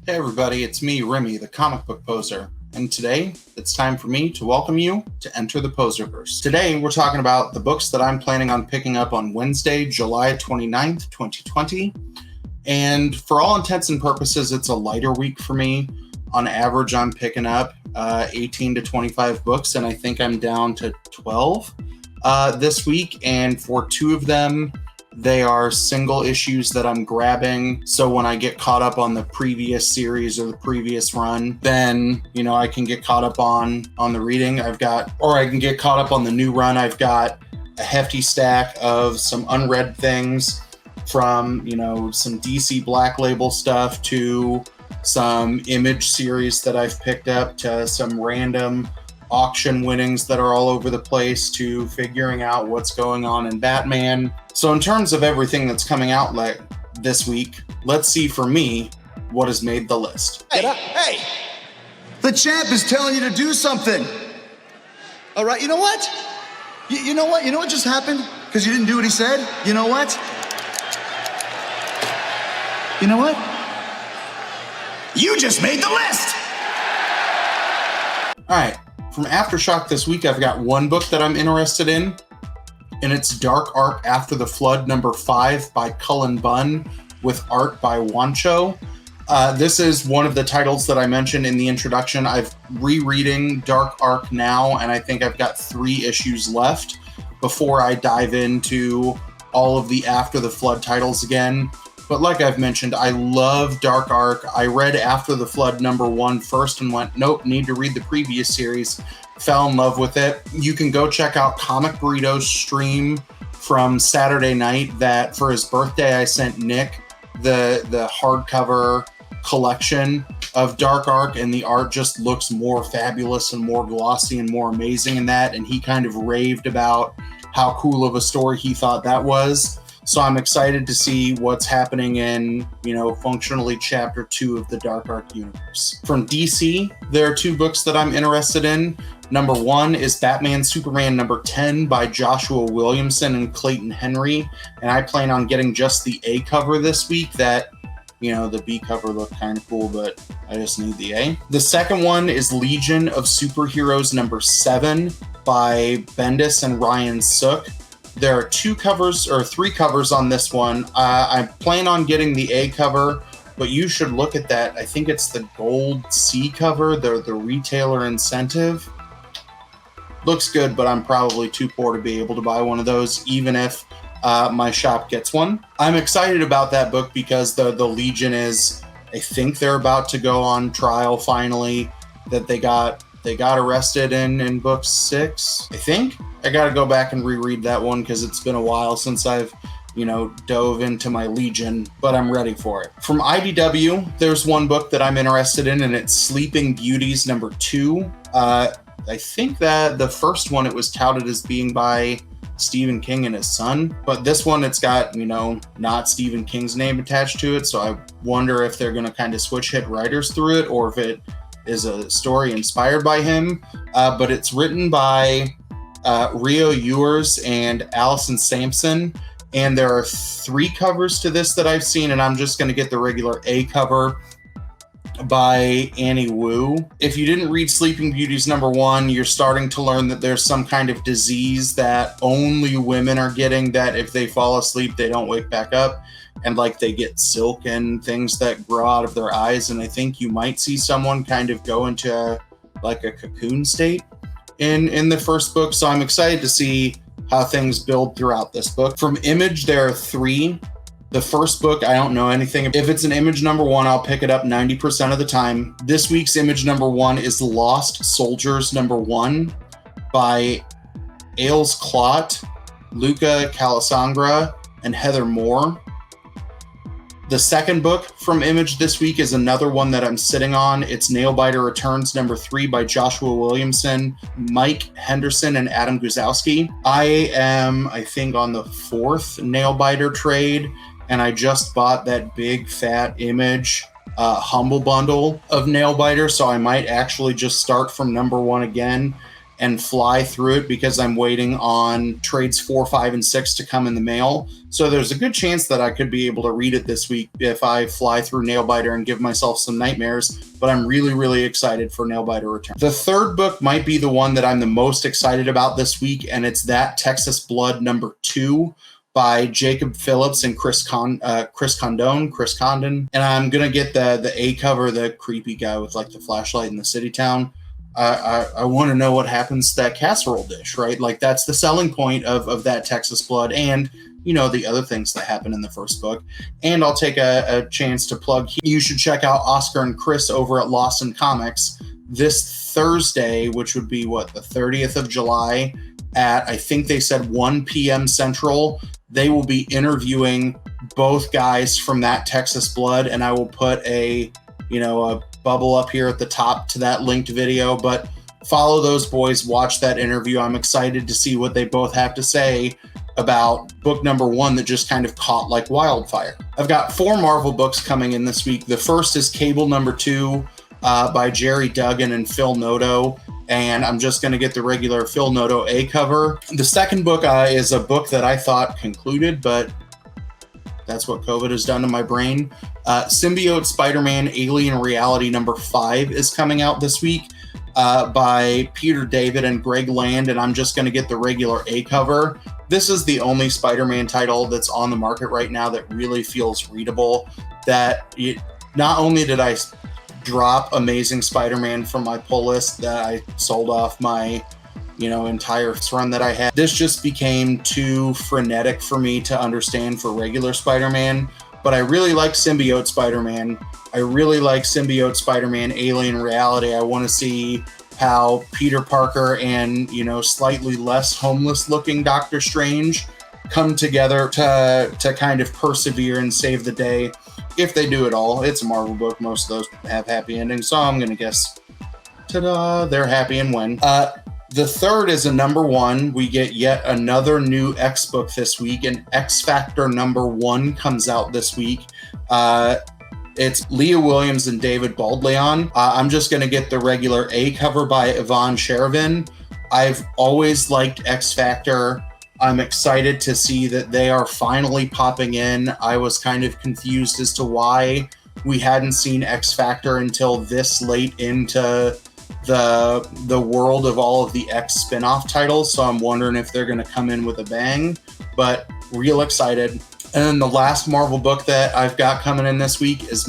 Hey everybody, it's me, Remy, the comic book poser. And today, it's time for me to welcome you to Enter the Poserverse. Today, we're talking about the books that I'm planning on picking up on Wednesday, July 29th, 2020. And for all intents and purposes, it's a lighter week for me. On average, I'm picking up 18 to 25 books, and I think I'm down to 12 this week. And for two of them, they are single issues that I'm grabbing. So when I get caught up on the previous series or the previous run, then, I can get caught up on the reading I can get caught up on the new run. I've got a hefty stack of some unread things from, some DC Black Label stuff to some Image series that I've picked up to some random auction winnings that are all over the place to figuring out what's going on in Batman. So in terms of everything that's coming out this week, let's see for me what has made the list. Hey! The champ is telling you to do something. All right, you know what? You know what? You know what just happened? Because you didn't do what he said? You know what? You know what? You just made the list! All right. From Aftershock this week, I've got one book that I'm interested in, and it's Dark Ark After the Flood number 5 by Cullen Bunn with art by Wancho. This is one of the titles that I mentioned in the introduction. I'm rereading Dark Ark now, and I think I've got 3 issues left before I dive into all of the After the Flood titles again. But like I've mentioned, I love Dark Ark. I read After the Flood number 1 first and went, nope, need to read the previous series. Fell in love with it. You can go check out Comic Burrito's stream from Saturday night that for his birthday, I sent Nick the hardcover collection of Dark Ark, and the art just looks more fabulous and more glossy and more amazing in that. And he kind of raved about how cool of a story he thought that was. So I'm excited to see what's happening in, functionally Chapter 2 of the Dark Ark universe. From DC, there are 2 books that I'm interested in. Number 1 is Batman Superman number 10 by Joshua Williamson and Clayton Henry. And I plan on getting just the A cover this week. That, the B cover looked kind of cool, but I just need the A. The second one is Legion of Superheroes number 7 by Bendis and Ryan Sook. There are 3 covers on this one. I plan on getting the A cover, but you should look at that. I think it's the gold C cover, the retailer incentive. Looks good, but I'm probably too poor to be able to buy one of those, even if my shop gets one. I'm excited about that book because the Legion is, I think they're about to go on trial finally, that they got arrested in book 6, I think. I gotta go back and reread that one because it's been a while since I've, dove into my Legion, but I'm ready for it. From IDW, there's one book that I'm interested in, and it's Sleeping Beauties number 2. I think that the first one, it was touted as being by Stephen King and his son, but this one, it's got, not Stephen King's name attached to it, so I wonder if they're gonna kind of switch hit writers through it, or if it is a story inspired by him, but it's written by Rio Ewers and Allison Sampson, and there are 3 covers to this that I've seen, and I'm just going to get the regular A cover by Annie Wu. If you didn't read Sleeping Beauties number 1, you're starting to learn that there's some kind of disease that only women are getting, that if they fall asleep, they don't wake back up, and they get silk and things that grow out of their eyes. And I think you might see someone kind of go into a cocoon state in the first book. So I'm excited to see how things build throughout this book. From Image, there are 3. The first book, I don't know anything. If it's an Image number 1, I'll pick it up 90% of the time. This week's Image number 1 is Lost Soldiers number 1 by Ailes Clott, Luca Calasangra, and Heather Moore. The second book from Image this week is another one that I'm sitting on. It's Nailbiter Returns number 3 by Joshua Williamson, Mike Henderson, and Adam Guzowski. I am, I think, on the 4th Nailbiter trade, and I just bought that big fat Image Humble Bundle of Nailbiter, so I might actually just start from number 1 again and fly through it because I'm waiting on trades 4, 5, and 6 to come in the mail. So there's a good chance that I could be able to read it this week if I fly through Nailbiter and give myself some nightmares. But I'm really, really excited for Nailbiter Return. The third book might be the one that I'm the most excited about this week, and it's That Texas Blood #2 by Jacob Phillips and Chris Condon. And I'm going to get the A cover, the creepy guy with like the flashlight in the city town. I want to know what happens to that casserole dish, right? Like that's the selling point of That Texas Blood and, you know, the other things that happen in the first book. And I'll take a chance to plug, you should check out Oscar and Chris over at Lost in Comics this Thursday, which would be the 30th of July at, I think they said 1 p.m. Central. They will be interviewing both guys from That Texas Blood, and I will put a bubble up here at the top to that linked video, but follow those boys, watch that interview. I'm excited to see what they both have to say about book #1 that just kind of caught like wildfire. I've got 4 Marvel books coming in this week. The first is Cable #2 by Jerry Duggan and Phil Noto, and I'm just going to get the regular Phil Noto A cover. The second book is a book that I thought concluded, but that's what COVID has done to my brain. Symbiote Spider-Man Alien Reality #5 is coming out this week by Peter David and Greg Land, and I'm just going to get the regular A cover. This is the only Spider-Man title that's on the market right now that really feels readable. Not only did I drop Amazing Spider-Man from my pull list that I sold off my entire run that I had, this just became too frenetic for me to understand for regular Spider-Man. But I really like Symbiote Spider-Man. I really like Symbiote Spider-Man Alien Reality. I want to see how Peter Parker and, slightly less homeless looking Doctor Strange come together to kind of persevere and save the day. If they do it all. It's a Marvel book. Most of those have happy endings. So I'm going to guess, ta-da, they're happy and win. The third is a #1. We get yet another new X book this week, and XFactor #1 comes out this week. It's Leah Williams and David Baldleon. I'm just going to get the regular A cover by Yvonne Chervin. I've always liked XFactor. I'm excited to see that they are finally popping in. I was kind of confused as to why we hadn't seen XFactor until this late into the world of all of the X spin-off titles, so I'm wondering if they're going to come in with a bang, but real excited. And then the last Marvel book that I've got coming in this week is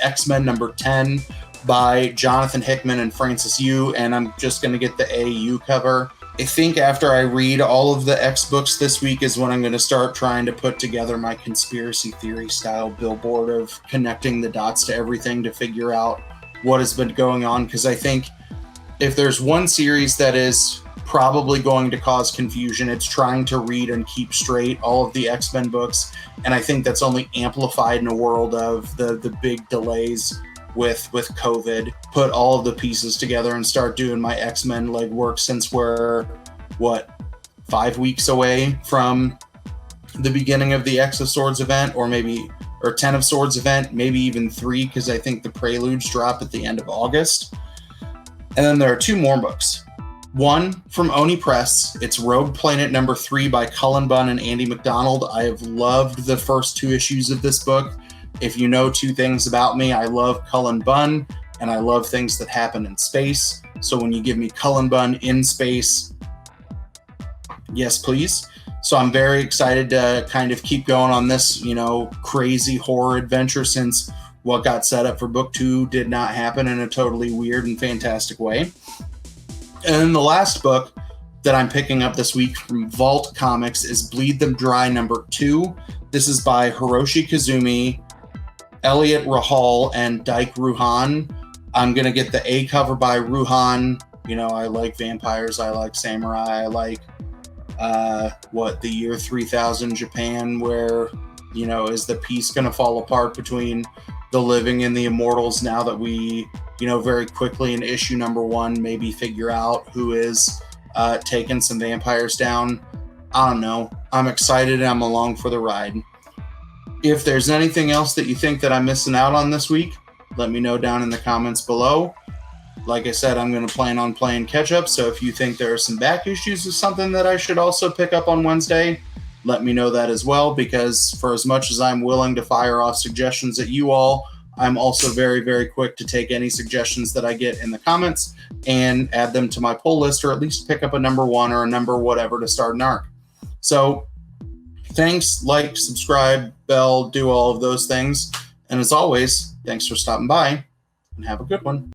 X-Men #10 by Jonathan Hickman and Francis Yu, and I'm just going to get the AU cover. I think after I read all of the X books this week is when I'm going to start trying to put together my conspiracy theory style billboard of connecting the dots to everything to figure out what has been going on, because I think if there's one series that is probably going to cause confusion, it's trying to read and keep straight all of the X-Men books, and I think that's only amplified in a world of the big delays with COVID. Put all of the pieces together and start doing my X-Men legwork, since we're 5 weeks away from the beginning of the X of Swords event, or 10 of Swords event, maybe even 3, because I think the Preludes drop at the end of August. And then there are 2 more books. One from Oni Press. It's Rogue Planet #3 by Cullen Bunn and Andy McDonald. I have loved the first 2 issues of this book. If you know 2 things about me, I love Cullen Bunn and I love things that happen in space. So when you give me Cullen Bunn in space, yes, please. So I'm very excited to kind of keep going on this, crazy horror adventure, since what got set up for book 2 did not happen in a totally weird and fantastic way. And then the last book that I'm picking up this week from Vault Comics is Bleed Them Dry #2. This is by Hiroshi Kazumi, Elliot Rahal, and Dike Ruhan. I'm going to get the A cover by Ruhan. I like vampires. I like samurai. I like, the year 3000 Japan, where, is the peace going to fall apart between the living and the immortals now that we, very quickly in issue #1, maybe figure out who is taking some vampires down. I don't know. I'm excited and I'm along for the ride. If there's anything else that you think that I'm missing out on this week, let me know down in the comments below. Like I said, I'm going to plan on playing catch up. So if you think there are some back issues of something that I should also pick up on Wednesday, let me know that as well, because for as much as I'm willing to fire off suggestions at you all, I'm also very, very quick to take any suggestions that I get in the comments and add them to my pull list, or at least pick up a number 1 or a number whatever to start an arc. So thanks, like, subscribe, bell, do all of those things. And as always, thanks for stopping by, and have a good one.